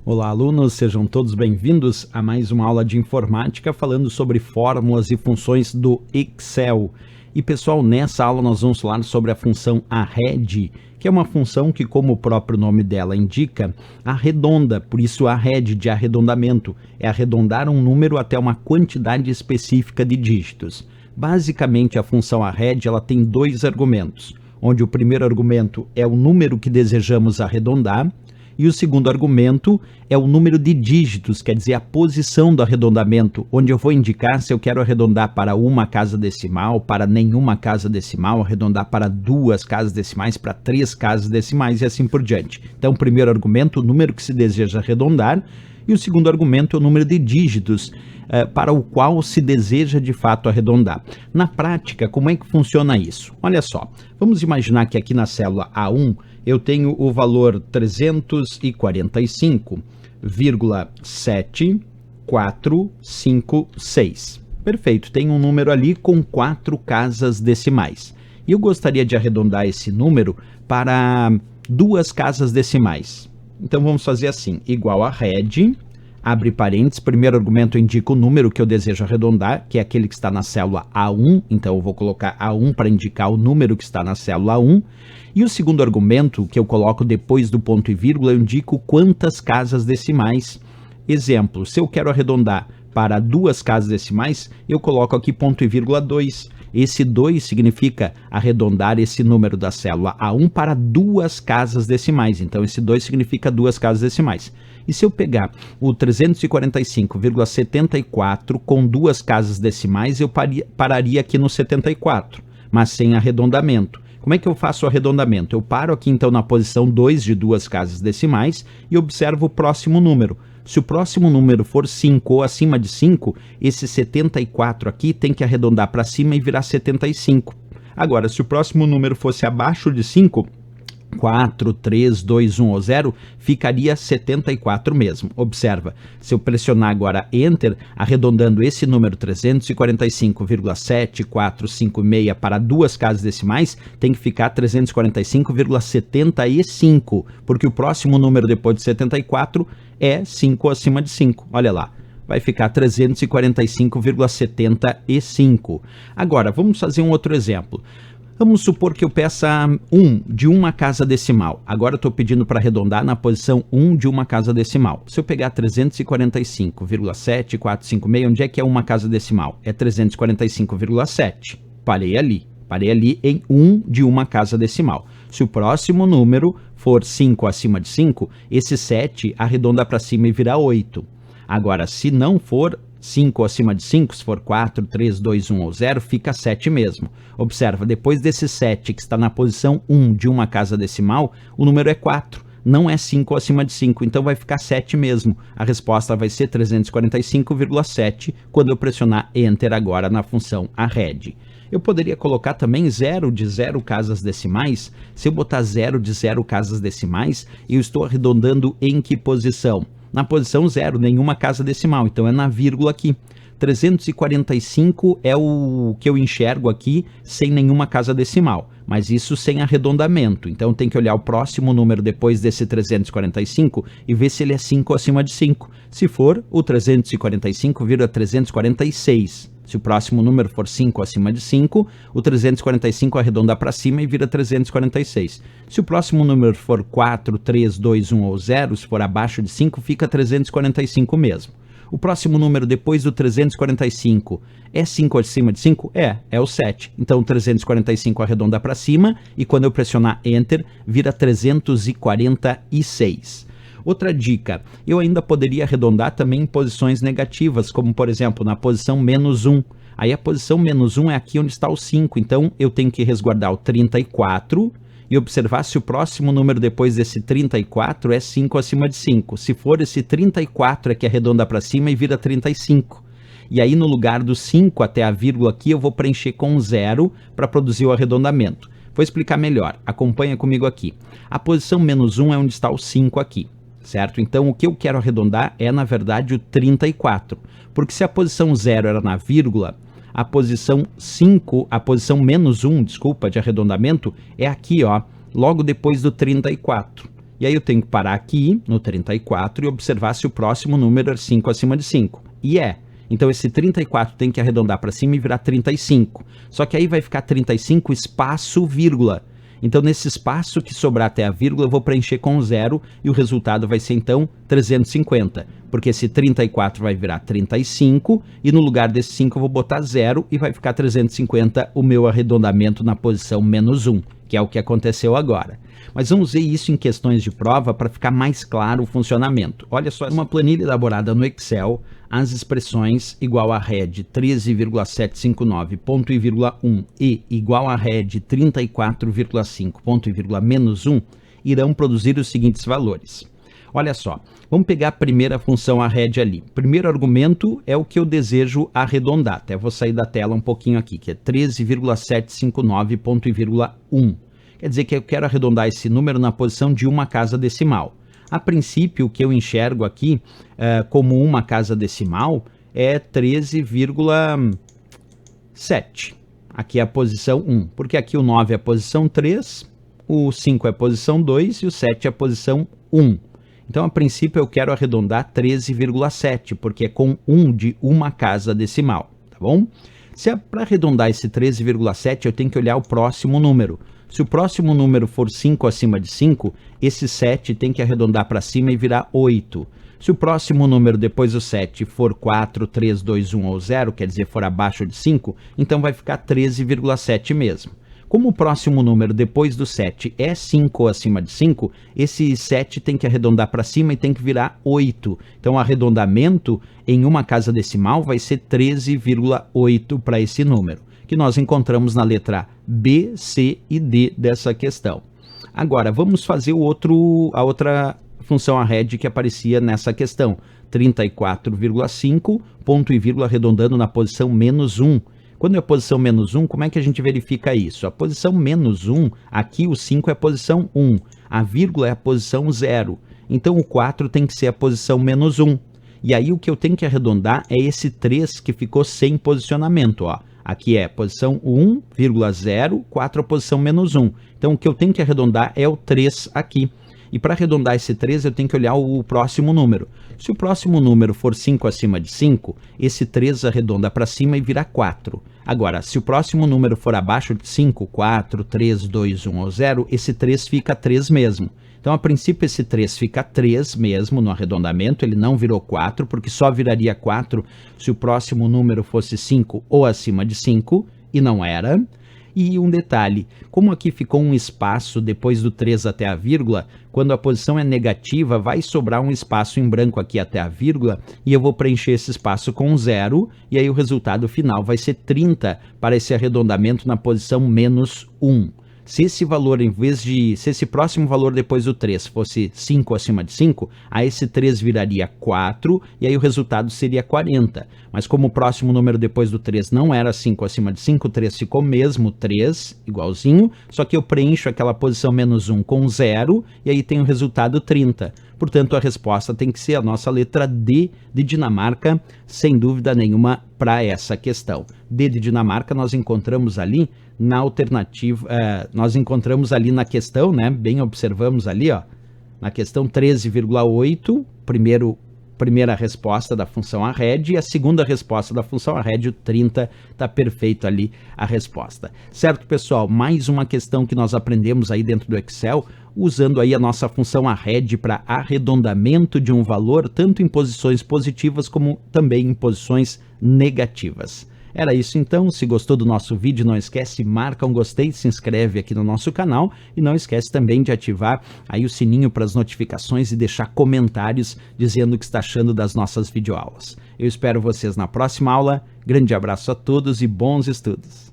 Olá, alunos, sejam todos bem-vindos a mais uma aula de informática falando sobre fórmulas e funções do Excel. E pessoal, nessa aula nós vamos falar sobre a função arred, que é uma função que, como o próprio nome dela indica, arredonda, por isso arred de arredondamento, é arredondar um número até uma quantidade específica de dígitos. Basicamente, a função arred ela tem dois argumentos, onde o primeiro argumento é o número que desejamos arredondar, e o segundo argumento é o número de dígitos, quer dizer, a posição do arredondamento, onde eu vou indicar se eu quero arredondar para uma casa decimal, para nenhuma casa decimal, arredondar para duas casas decimais, para três casas decimais e assim por diante. Então, o primeiro argumento, o número que se deseja arredondar, e o segundo argumento é o número de dígitos para o qual se deseja de fato arredondar. Na prática, como é que funciona isso? Olha só, vamos imaginar que aqui na célula A1 eu tenho o valor 345,7456. Perfeito, tem um número ali com 4 casas decimais. E eu gostaria de arredondar esse número para duas casas decimais. Então vamos fazer assim, igual a arred, abre parênteses, primeiro argumento indica o número que eu desejo arredondar, que é aquele que está na célula A1, então eu vou colocar A1 para indicar o número que está na célula A1, e o segundo argumento, que eu coloco depois do ponto e vírgula, eu indico quantas casas decimais. Exemplo, se eu quero arredondar para duas casas decimais, eu coloco aqui ponto e vírgula 2. Esse 2 significa arredondar esse número da célula A1 para duas casas decimais. Então, esse 2 significa duas casas decimais. E se eu pegar o 345,74 com duas casas decimais, eu pararia aqui no 74, mas sem arredondamento. Como é que eu faço o arredondamento? Eu paro aqui, então, na posição 2 de duas casas decimais e observo o próximo número. Se o próximo número for 5 ou acima de 5, esse 74 aqui tem que arredondar para cima e virar 75. Agora, se o próximo número fosse abaixo de 5, 4, 3, 2, 1 ou 0, ficaria 74 mesmo. Observa, se eu pressionar agora Enter, arredondando esse número 345,7456 para duas casas decimais, tem que ficar 345,75, porque o próximo número depois de 74 é 5 acima de 5. Olha lá, vai ficar 345,75. Agora, vamos fazer um outro exemplo. Vamos supor que eu peça 1 de uma casa decimal. Agora eu estou pedindo para arredondar na posição 1 de uma casa decimal. Se eu pegar 345,7456, onde é que é uma casa decimal? É 345,7. Parei ali em 1 de uma casa decimal. Se o próximo número for 5 acima de 5, esse 7 arredonda para cima e vira 8. Agora, se não for 5 acima de 5, se for 4, 3, 2, 1 ou 0, fica 7 mesmo. Observa, depois desse 7 que está na posição 1 de uma casa decimal, o número é 4, não é 5 acima de 5, então vai ficar 7 mesmo. A resposta vai ser 345,7 quando eu pressionar Enter agora na função arred. Eu poderia colocar também 0 de 0 casas decimais. Se eu botar 0 de 0 casas decimais, eu estou arredondando em que posição? Na posição 0, nenhuma casa decimal, então é na vírgula aqui. 345 é o que eu enxergo aqui sem nenhuma casa decimal, mas isso sem arredondamento. Então tem que olhar o próximo número depois desse 345 e ver se ele é 5 acima de 5. Se for, o 345 vira 346. Se o próximo número for 5 acima de 5, o 345 arredonda para cima e vira 346. Se o próximo número for 4, 3, 2, 1 ou 0, se for abaixo de 5, fica 345 mesmo. O próximo número depois do 345 é 5 acima de 5? É o 7. Então o 345 arredonda para cima e quando eu pressionar Enter, vira 346. Outra dica, eu ainda poderia arredondar também em posições negativas, como por exemplo na posição menos 1. Aí a posição menos 1 é aqui onde está o 5, então eu tenho que resguardar o 34 e observar se o próximo número depois desse 34 é 5 acima de 5. Se for esse 34 é que arredonda para cima e vira 35. E aí no lugar do 5 até a vírgula aqui eu vou preencher com 0 para produzir o arredondamento. Vou explicar melhor, acompanha comigo aqui. A posição menos 1 é onde está o 5 aqui. Certo? Então, o que eu quero arredondar é, na verdade, o 34. Porque se a posição 0 era na vírgula, a posição 5, a posição menos 1, desculpa, de arredondamento, é aqui, ó, logo depois do 34. E aí eu tenho que parar aqui no 34 e observar se o próximo número é 5 acima de 5. E é. Então esse 34 tem que arredondar para cima e virar 35. Só que aí vai ficar 35 espaço vírgula. Então nesse espaço que sobrar até a vírgula eu vou preencher com 0 e o resultado vai ser então 350. Porque esse 34 vai virar 35 e no lugar desse 5 eu vou botar 0 e vai ficar 350 o meu arredondamento na posição menos 1, que é o que aconteceu agora. Mas vamos ver isso em questões de prova para ficar mais claro o funcionamento. Olha só, uma planilha elaborada no Excel, as expressões igual a RED 13,759 ponto e vírgula 1 e igual a RED 34,5 ponto e vírgula menos 1 irão produzir os seguintes valores. Olha só, vamos pegar a primeira função a RED ali. Primeiro argumento é o que eu desejo arredondar. Até vou sair da tela um pouquinho aqui, que é 13,759 ponto e vírgula 1. Quer dizer que eu quero arredondar esse número na posição de uma casa decimal. A princípio, o que eu enxergo aqui como uma casa decimal é 13,7. Aqui é a posição 1, porque aqui o 9 é a posição 3, o 5 é a posição 2 e o 7 é a posição 1. Então, a princípio, eu quero arredondar 13,7, porque é com 1 de uma casa decimal, tá bom? Se é para arredondar esse 13,7, eu tenho que olhar o próximo número. Se o próximo número for 5 acima de 5, esse 7 tem que arredondar para cima e virar 8. Se o próximo número depois do 7 for 4, 3, 2, 1 ou 0, quer dizer, for abaixo de 5, então vai ficar 13,7 mesmo. Como o próximo número depois do 7 é 5 acima de 5, esse 7 tem que arredondar para cima e tem que virar 8. Então, o arredondamento em uma casa decimal vai ser 13,8 para esse número, que nós encontramos na letra B, C e D dessa questão. Agora, vamos fazer a outra função a RED que aparecia nessa questão. 34,5, ponto e vírgula arredondando na posição menos 1. Quando é a posição menos 1, como é que a gente verifica isso? A posição menos 1, aqui o 5 é a posição 1, a vírgula é a posição 0. Então o 4 tem que ser a posição menos 1. E aí o que eu tenho que arredondar é esse 3 que ficou sem posicionamento, ó. Aqui é posição 1,0, 4 a posição menos 1. Então o que eu tenho que arredondar é o 3 aqui. E para arredondar esse 3 eu tenho que olhar o próximo número. Se o próximo número for 5 acima de 5, esse 3 arredonda para cima e vira 4. Agora, se o próximo número for abaixo de 5, 4, 3, 2, 1 ou 0, esse 3 fica 3 mesmo. Então, a princípio, esse 3 fica 3 mesmo no arredondamento, ele não virou 4, porque só viraria 4 se o próximo número fosse 5 ou acima de 5, e não era. E um detalhe, como aqui ficou um espaço depois do 3 até a vírgula, quando a posição é negativa, vai sobrar um espaço em branco aqui até a vírgula, e eu vou preencher esse espaço com 0, e aí o resultado final vai ser 30 para esse arredondamento na posição menos 1. Se esse valor, se esse próximo valor depois do 3 fosse 5 acima de 5, aí esse 3 viraria 4 e aí o resultado seria 40. Mas como o próximo número depois do 3 não era 5 acima de 5, o 3 ficou mesmo 3, igualzinho, só que eu preencho aquela posição menos 1 com 0 e aí tem o resultado 30. Portanto, a resposta tem que ser a nossa letra D de Dinamarca, sem dúvida nenhuma, para essa questão. D de Dinamarca nós encontramos ali na alternativa, nós encontramos ali na questão, né? Bem observamos ali, ó, na questão 13,8, primeira resposta da função arred, e a segunda resposta da função arred, o 30, está perfeito ali a resposta. Certo, pessoal? Mais uma questão que nós aprendemos aí dentro do Excel, usando aí a nossa função arred para arredondamento de um valor, tanto em posições positivas como também em posições negativas. Era isso então, se gostou do nosso vídeo, não esquece, marca um gostei, se inscreve aqui no nosso canal e não esquece também de ativar aí o sininho para as notificações e deixar comentários dizendo o que está achando das nossas videoaulas. Eu espero vocês na próxima aula, grande abraço a todos e bons estudos!